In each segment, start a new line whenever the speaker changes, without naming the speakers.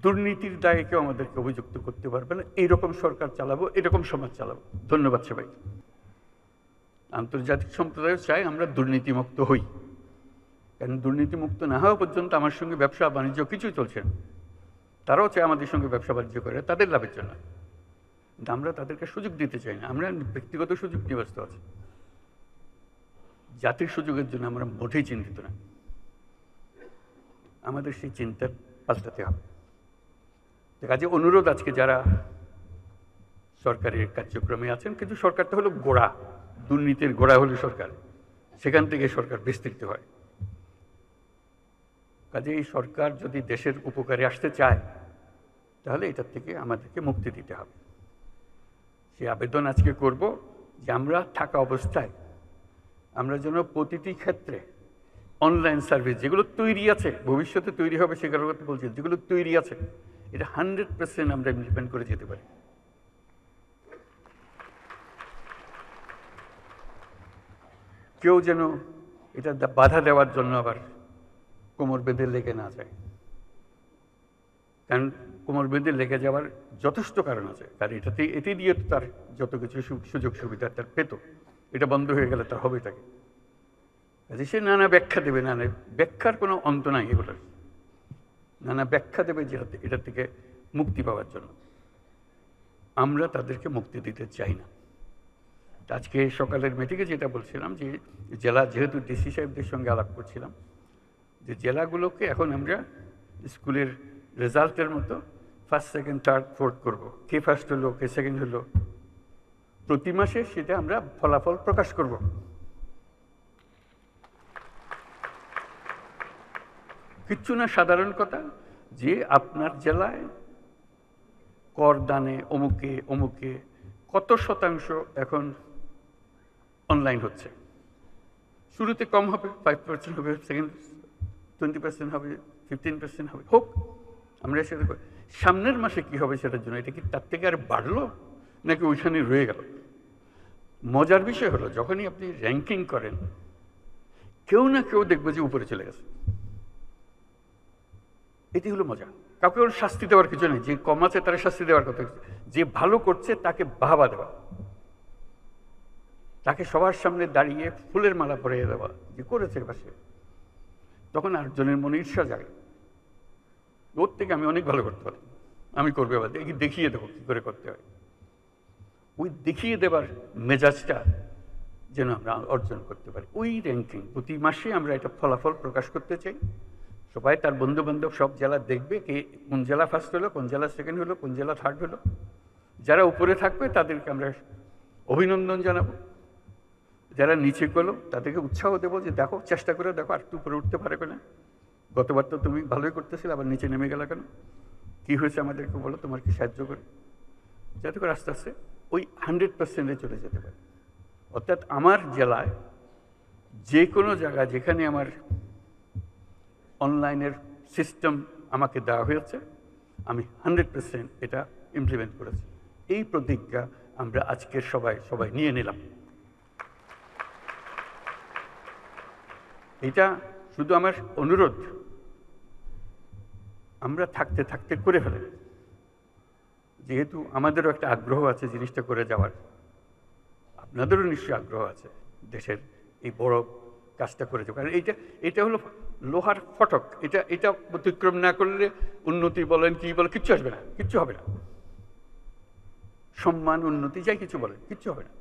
দুর্নীতির দায়ে কেউ আমাদেরকে অভিযুক্ত করতে পারবে না। এইরকম সরকার চালাবো, এরকম সমাজ চালাবো। ধন্যবাদ সবাই। আন্তর্জাতিক সম্প্রদায় চাই আমরা দুর্নীতিমুক্ত হই, কারণ দুর্নীতিমুক্ত না হওয়া পর্যন্ত আমার সঙ্গে ব্যবসা বাণিজ্য কিছুই চলছে না। তারাও চায় আমাদের সঙ্গে ব্যবসা বাণিজ্য করে তাদের লাভের জন্য, কিন্তু আমরা তাদেরকে সুযোগ দিতে চাই না। আমরা ব্যক্তিগত সুযোগ নিয়ে ব্যস্ত আছি, জাতির সুযোগের জন্য আমরা মোটেই চিন্তিত না। আমাদের সেই চিন্তা পাল্টাতে হবে। কাজে অনুরোধ, আজকে যারা সরকারের কার্যক্রমে আছেন, কিন্তু সরকারটা হলো গোড়া, দুর্নীতির গোড়া হলো সরকার, সেখান থেকে সরকার বিস্তৃত হয়। কাজে এই সরকার যদি দেশের উপকারে আসতে চায়, তাহলে এটার থেকে আমাদেরকে মুক্তি দিতে হবে। সেই আবেদন আজকে করব যে আমরা থাকা অবস্থায় আমরা যেন প্রতিটি ক্ষেত্রে অনলাইন সার্ভিস যেগুলো তৈরি আছে, ভবিষ্যতে তৈরি হবে সেগুলোর কথা বলছি, যেগুলো তৈরি আছে এটা 100% আমরা ইমপ্লিমেন্ট করে যেতে পারি। কেউ যেন এটা বাধা দেওয়ার জন্য আবার কোমর বেঁধে লেগে না যায়, কারণ কোমর বেঁধে লেগে যাওয়ার যথেষ্ট কারণ আছে। কারণ এটি দিয়ে তো তার যত কিছু সুযোগ সুবিধা তার পেত, এটা বন্ধ হয়ে গেলে তার হবে তাকে। কাজে সে নানা ব্যাখ্যা দেবে, নানা ব্যাখ্যার কোনো অন্ত নাই, এগুলোর নানা ব্যাখ্যা দেবে যে এটা থেকে মুক্তি পাওয়ার জন্য। আমরা তাদেরকে মুক্তি দিতে চাই না। আজকে সকালের মিটিংয়ে যেটা বলছিলাম যে জেলা, যেহেতু ডিসি সাহেবদের সঙ্গে আলাপ করছিলাম, যে জেলাগুলোকে এখন আমরা স্কুলের রেজাল্টের মতো ফার্স্ট, সেকেন্ড, থার্ড, ফোর্থ করবো। কে ফার্স্ট হলো, কে সেকেন্ড হলো, প্রতি মাসে সেটা আমরা ফলাফল প্রকাশ করব। কিচ্ছু না, সাধারণ কথা, যে আপনার জেলায় করদানে অমুকে অমুকে কত শতাংশ এখন অনলাইন হচ্ছে। শুরুতে কম হবে, 5% হবে, সেকেন্ড 20% হবে, 15% হবে, হোক, আমরা সেটা সামনের মাসে কি হবে সেটার জন্য এটা কি তার থেকে আর বাড়লো নাকি ওইখানে রয়ে গেল। মজার বিষয় হলো, যখনই আপনি র্যাঙ্কিং করেন, কেউ না কেউ দেখবে যে উপরে চলে গেছে। এটি হলো মজা। কাউকে ওর শাস্তি দেওয়ার কিছু নেই, যে কম আছে তারা শাস্তি দেওয়ার কথা, যে ভালো করছে তাকে বাহবা দেওয়া, তাকে সবার সামনে দাঁড়িয়ে ফুলের মালা পরিয়ে দেওয়া যে করেছে পাশে। তখন আরেকজনের মনে ঈর্ষা জাগে, ওর থেকে আমি অনেক ভালো করতে পারি, আমি করবে আবার দেখিয়ে দেবো কী করে করতে হয়। ওই দেখিয়ে দেবার মেজাজটা যেন আমরা অর্জন করতে পারি। ওই র্যাঙ্কিং প্রতি মাসে আমরা এটা ফলাফল প্রকাশ করতে চাই। সবাই তার বন্ধু বান্ধব সব জেলা দেখবে কে কোন জেলা ফার্স্ট হলো, কোন জেলা সেকেন্ড হলো, কোন জেলা থার্ড হলো। যারা উপরে থাকবে তাদেরকে আমরা অভিনন্দন জানাবো, যারা নিচে গেলো তাদেরকে উৎসাহ দেবো যে দেখো, চেষ্টা করে দেখো আর একটু উপরে উঠতে পারে কিনা। গতবার তো তুমি ভালোই করতেছিলে, আবার নিচে নেমে গেলা কেন, কী হয়েছে আমাদেরকে বলো, তোমার কি সাহায্য করে, যাতে করে আস্তে আস্তে ওই 100%-এ চলে যেতে পারে। অর্থাৎ আমার জেলায় যে কোনো জায়গায় যেখানে আমার অনলাইনের সিস্টেম আমাকে দেওয়া হয়েছে, আমি 100% এটা ইমপ্লিমেন্ট করেছি। এই প্রতিজ্ঞা আমরা আজকের সবাই নিয়ে নিলাম। এটা শুধু আমার অনুরোধ, আমরা থাকতে থাকতে করে ফেলে, যেহেতু আমাদেরও একটা আগ্রহ আছে জিনিসটা করে যাওয়ার, আপনাদেরও নিশ্চয়ই আগ্রহ আছে দেশের এই বড় কাজটা করে যাওয়া। কারণ এটা হলো লোহার ফটক, এটা অতিক্রম না করলে উন্নতি বলেন কি বলেন কিচ্ছু আসবে না, কিচ্ছু হবে না। সম্মান, উন্নতি, যাই কিছু বলেন, কিচ্ছু হবে না।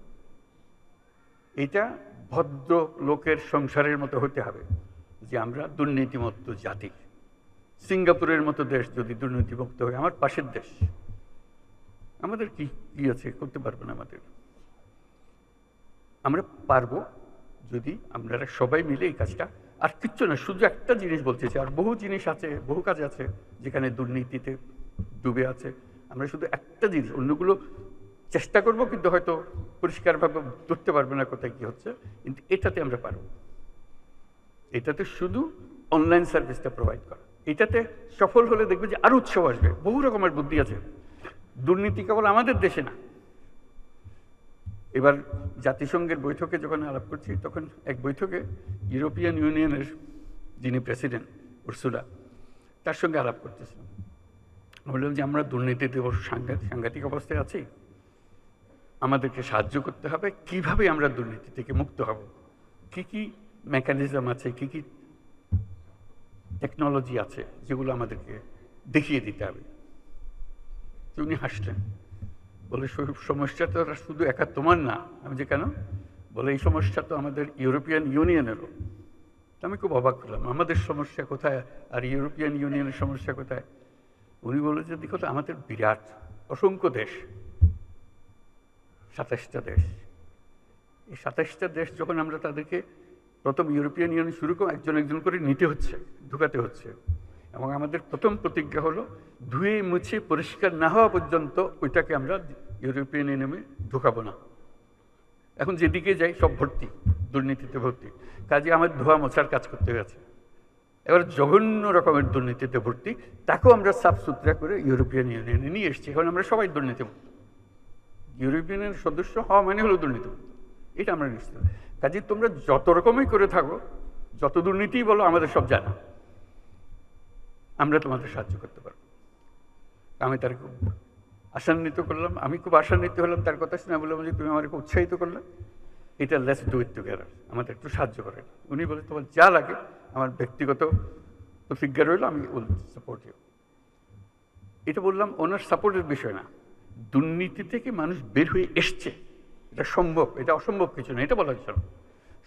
এটা ভদ্র লোকের সংসারের মতো হতে হবে, যে আমরা দুর্নীতিমুক্ত জাতি। সিঙ্গাপুরের মতো দেশ যদি দুর্নীতিমুক্ত হয়, আমার পাশের দেশ, আমাদের কি আছে, করতে পারবো না। আমরা পারবো যদি আমরা সবাই মিলে এই কাজটা, আর কিচ্ছু না, শুধু একটা জিনিস বলতে চাই, আর বহু জিনিস আছে, বহু কাজ আছে যেখানে দুর্নীতিতে ডুবে আছে। আমরা শুধু একটা জিনিস, অন্যগুলো চেষ্টা করব কিন্তু হয়তো পরিষ্কারভাবে ধরতে পারবে না কোথায় কী হচ্ছে, কিন্তু এটাতে আমরা পারব। এটাতে শুধু অনলাইন সার্ভিসটা প্রোভাইড করা, এটাতে সফল হলে দেখবে যে আরও উৎসব আসবে। বহু রকমের বুদ্ধি আছে, দুর্নীতি কেবল আমাদের দেশে না। এবার জাতিসংঘের বৈঠকে যখন আলাপ করছি, তখন এক বৈঠকে ইউরোপিয়ান ইউনিয়নের যিনি প্রেসিডেন্ট উর্সুলা, তার সঙ্গে আলাপ করতেছিলাম। বললাম যে আমরা দুর্নীতিতে সাংঘাতিক অবস্থায় আছি, আমাদেরকে সাহায্য করতে হবে কিভাবে আমরা দুর্নীতি থেকে মুক্ত হব, কি কি মেকানিজম আছে, কি কি টেকনোলজি আছে যেগুলো আমাদেরকে দেখিয়ে দিতে হবে। উনি হাসলেন, বলে সমস্যাটা শুধু একা তোমার না। আমি যে কেন? বলে এই সমস্যা তো আমাদের ইউরোপিয়ান ইউনিয়নেরও। আমি খুব অবাক হলাম, আমাদের সমস্যা কোথায় আর ইউরোপিয়ান ইউনিয়নের সমস্যা কোথায়? উনি বললেন যে দেখো তো আমাদের বিরাট অসংখ্য দেশ, 27টা দেশ। এই 27টা দেশ যখন আমরা তাদেরকে প্রথম ইউরোপিয়ান ইউনিয়ন শুরু করে একজন একজন করে নিতে হচ্ছে, ঢুকাতে হচ্ছে, এবং আমাদের প্রথম প্রতিজ্ঞা হলো ধুয়ে মুছে পরিষ্কার না হওয়া পর্যন্ত ওইটাকে আমরা ইউরোপিয়ান ইউনিয়নে ঢুকাবো না। এখন যেদিকে যাই সব ভর্তি, দুর্নীতিতে ভর্তি। কাজে আমার ধোয়া মোছার কাজ করতে গেছে। এবার জঘন্য রকমের দুর্নীতিতে ভর্তি, তাকেও আমরা সাফ সুতরা করে ইউরোপিয়ান ইউনিয়নে নিয়ে এসেছি। এখন আমরা সবাই দুর্নীতিমুক্ত। ইউরোপিয়ানের সদস্য হওয়া মানে হলো দুর্নীতিমুক্ত, এটা আমরা নিশ্চিত। কাজে তোমরা যত রকমই করে থাকো, যত দুর্নীতিই বলো, আমাদের সব জানা, আমরা তোমাদের সাহায্য করতে পারবো। আমি তার খুব আশান্বিত করলাম, আমি খুব আশান্বিত হলাম তার কথা শুনে। বললাম যে তুমি আমাকে উৎসাহিত করলে, এটা লেটস ডু ইট টুগেদার, আমাদের একটু সাহায্য করে। উনি বলে তোমার যা লাগে, আমার ব্যক্তিগত প্রতিজ্ঞা রইল, আমি উইল সাপোর্ট ইউ। এটা বললাম ওনার সাপোর্টের বিষয় না, দুর্নীতি থেকে মানুষ বের হয়ে এসছে, এটা সম্ভব, এটা অসম্ভব কিছু না, এটা বলার জন্য।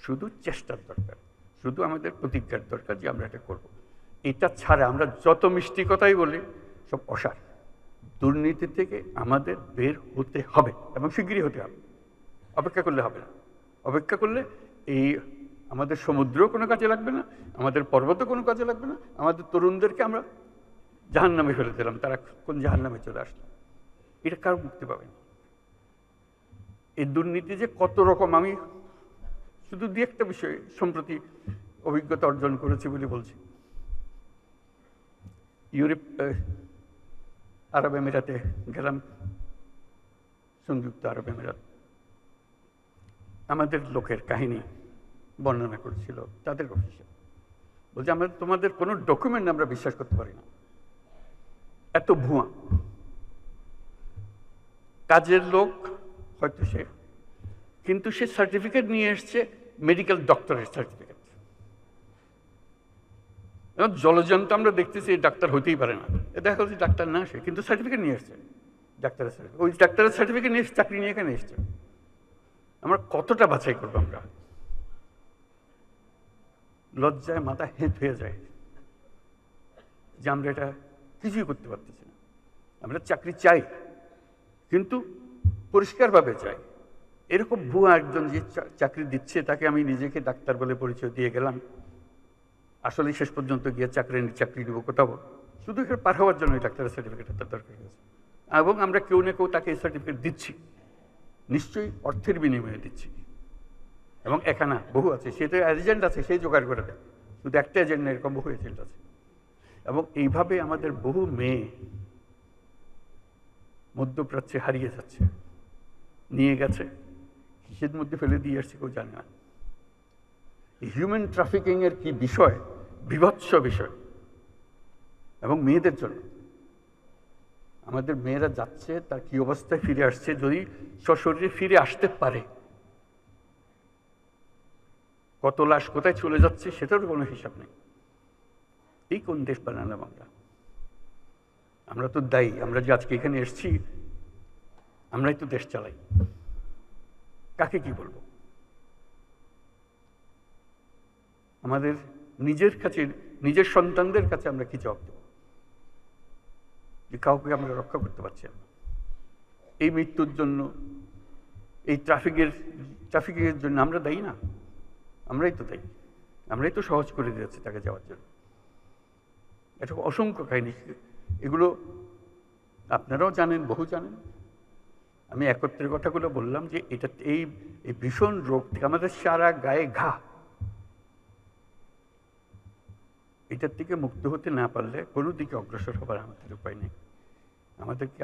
শুধু চেষ্টার দরকার, শুধু আমাদের প্রতিজ্ঞার দরকার যে আমরা এটা করব। এটা ছাড়া আমরা যত মিষ্টি কথাই বলি সব অসার। দুর্নীতি থেকে আমাদের বের হতে হবে এবং শিগগিরই হতে হবে, অপেক্ষা করলে হবে না। অপেক্ষা করলে এই আমাদের সমুদ্রও কোনো কাজে লাগবে না, আমাদের পর্বতও কোনো কাজে লাগবে না, আমাদের তরুণদেরকে আমরা জাহান্নামে ফেলে দিলাম, তারা কোন জাহান্নামে চলে আসলো, এটা কারো মুক্তি পাবে না। এই দুর্নীতি যে কত রকম, আমি শুধু দু একটা বিষয় সম্প্রতি অভিজ্ঞতা অর্জন করেছি বলে বলছি। আরব আমিরাতে গেলাম, সংযুক্ত আরব আমিরাত। আমাদের লোকের কাহিনী বর্ণনা করছিল তাদের অফিসে, বলছে আমরা তোমাদের কোনো ডকুমেন্ট আমরা বিশ্বাস করতে পারি না, এত ভুয়া। কাজের লোক হয়তো সে, কিন্তু সে সার্টিফিকেট নিয়ে এসছে মেডিকেল ডক্টরের সার্টিফিকেট। জলজন্ত আমরা দেখতেছি ডাক্তার হতেই পারে না, দেখা যাচ্ছে ডাক্তার না সে, কিন্তু সার্টিফিকেট নিয়ে এসছে ডাক্তারের সার্টিফিকেট। ওই ডাক্তারের সার্টিফিকেট নিয়ে চাকরি নিয়ে এখানে এসছে। আমরা কতটা বাছাই করবো? আমরা লজ্জায় মাথা হেঁট হয়ে যায় যে আমরা এটা কিছুই করতে পারতেছি না। আমরা চাকরি চাই, কিন্তু পরিষ্কারভাবে চাই। এরকম ভুয়া একজন যে চাকরি দিচ্ছে, তাকে আমি নিজেকে ডাক্তার বলে পরিচয় দিয়ে গেলাম, আসলে শেষ পর্যন্ত গিয়ে চাকরি দিব কোথাও, শুধু এখানে পার হওয়ার জন্য ডাক্তারের সার্টিফিকেট তার দরকার হয়েছে। এবং আমরা কেউ না কেউ তাকে এই সার্টিফিকেট দিচ্ছি, নিশ্চয়ই অর্থের বিনিময়ে দিচ্ছি। এবং এখানে বহু আছে, সে তো এজেন্ট আছে, সেই জোগাড় করে দেয়। শুধু একটা এজেন্ট না, এরকম বহু এজেন্ট আছে। এবং এইভাবে আমাদের বহু মেয়ে মধ্যপ্রাচ্যে হারিয়ে যাচ্ছে, নিয়ে গেছে, কিসের মধ্যে ফেলে দিয়ে আসছে কেউ জানে না। হিউম্যান ট্রাফিকিং এর কি বিষয়, বিভৎস বিষয়। এবং মেয়েদের জন্য আমাদের মেয়েরা যাচ্ছে, তার কি অবস্থায় ফিরে আসছে, যদি সশরীরে ফিরে আসতে পারে, কত লাশ কোথায় চলে যাচ্ছে সেটারও কোনো হিসাব নেই। এই কোন দেশ বানালাম আমরা? আমরা তো দায়ী, আমরা যে আজকে এখানে এসেছি, আমরাই তো দেশ চালাই। কাকে কি বলবো? আমাদের নিজের কাছে, নিজের সন্তানদের কাছে আমরা কি জবাব দেব যে কাউকে আমরা রক্ষা করতে পারছি না? এই মৃত্যুর জন্য, এই ট্রাফিকের জন্য আমরা দায়ী না? আমরাই তো দায়ী, আমরাই তো সহজ করে দিয়েছি তাকে যাওয়ার জন্য। এটা অসংখ্য কাহিনী, এগুলো আপনারাও জানেন, বহু জানেন। আমি একত্রের কথাগুলো বললাম যে এটা এই ভীষণ রোগ থেকে আমাদের সারা গায়ে ঘা, এটার থেকে মুক্ত হতে না পারলে কোনো দিকে অগ্রসর হবার আমাদের উপায় নেই। আমাদেরকে